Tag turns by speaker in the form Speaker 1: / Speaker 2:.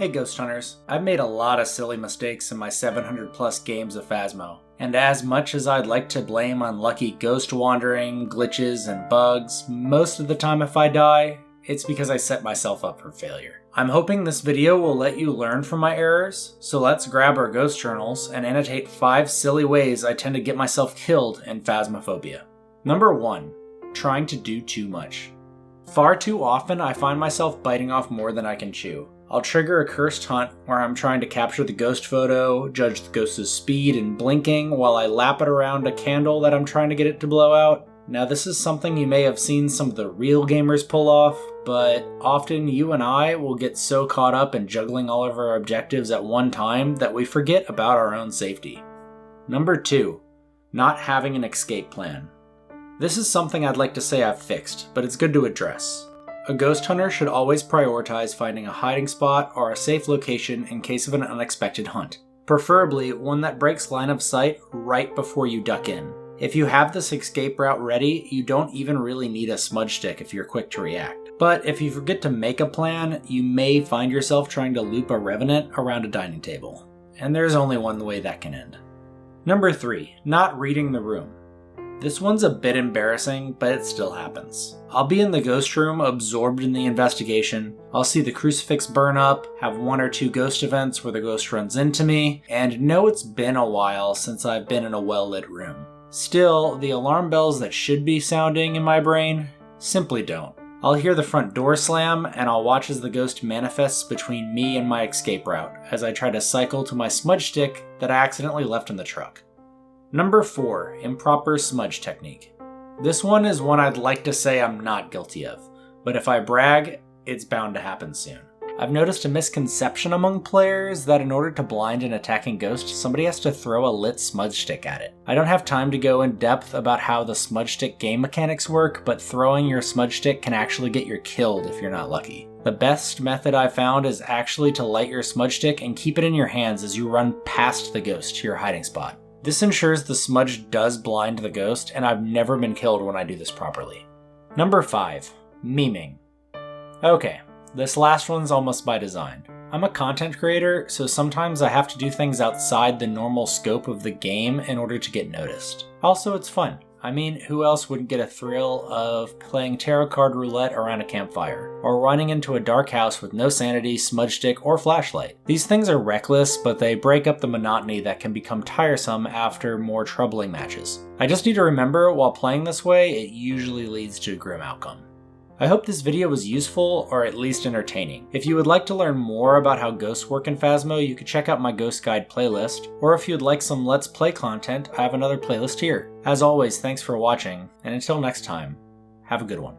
Speaker 1: Hey Ghost Hunters, I've made a lot of silly mistakes in my 700 plus games of Phasmo, and as much as I'd like to blame unlucky ghost wandering, glitches, and bugs, most of the time if I die, it's because I set myself up for failure. I'm hoping this video will let you learn from my errors, so let's grab our ghost journals and annotate 5 silly ways I tend to get myself killed in Phasmophobia. Number 1. Trying to do too much. Far too often I find myself biting off more than I can chew. I'll trigger a cursed hunt where I'm trying to capture the ghost photo, judge the ghost's speed and blinking while I lap it around a candle that I'm trying to get it to blow out. Now this is something you may have seen some of the real gamers pull off, but often you and I will get so caught up in juggling all of our objectives at one time that we forget about our own safety. Number 2. Not having an escape plan. This is something I'd like to say I've fixed, but it's good to address. A ghost hunter should always prioritize finding a hiding spot or a safe location in case of an unexpected hunt. Preferably one that breaks line of sight right before you duck in. If you have this escape route ready, you don't even really need a smudge stick if you're quick to react. But if you forget to make a plan, you may find yourself trying to loop a revenant around a dining table. And there's only one way that can end. Number 3. Not reading the room. This one's a bit embarrassing, but it still happens. I'll be in the ghost room absorbed in the investigation, I'll see the crucifix burn up, have 1 or 2 ghost events where the ghost runs into me, and know it's been a while since I've been in a well-lit room. Still, the alarm bells that should be sounding in my brain simply don't. I'll hear the front door slam, and I'll watch as the ghost manifests between me and my escape route as I try to cycle to my smudge stick that I accidentally left in the truck. Number 4. Improper smudge technique. This one is one I'd like to say I'm not guilty of, but if I brag, it's bound to happen soon. I've noticed a misconception among players that in order to blind an attacking ghost, somebody has to throw a lit smudge stick at it. I don't have time to go in depth about how the smudge stick game mechanics work, but throwing your smudge stick can actually get you killed if you're not lucky. The best method I found is actually to light your smudge stick and keep it in your hands as you run past the ghost to your hiding spot. This ensures the smudge does blind the ghost, and I've never been killed when I do this properly. Number 5. Memeing. Okay, this last one's almost by design. I'm a content creator, so sometimes I have to do things outside the normal scope of the game in order to get noticed. Also, it's fun. I mean, who else wouldn't get a thrill of playing tarot card roulette around a campfire, or running into a dark house with no sanity, smudge stick, or flashlight? These things are reckless, but they break up the monotony that can become tiresome after more troubling matches. I just need to remember, while playing this way, it usually leads to a grim outcome. I hope this video was useful, or at least entertaining. If you would like to learn more about how ghosts work in Phasmo, you could check out my Ghost Guide playlist, or if you'd like some Let's Play content, I have another playlist here. As always, thanks for watching, and until next time, have a good one.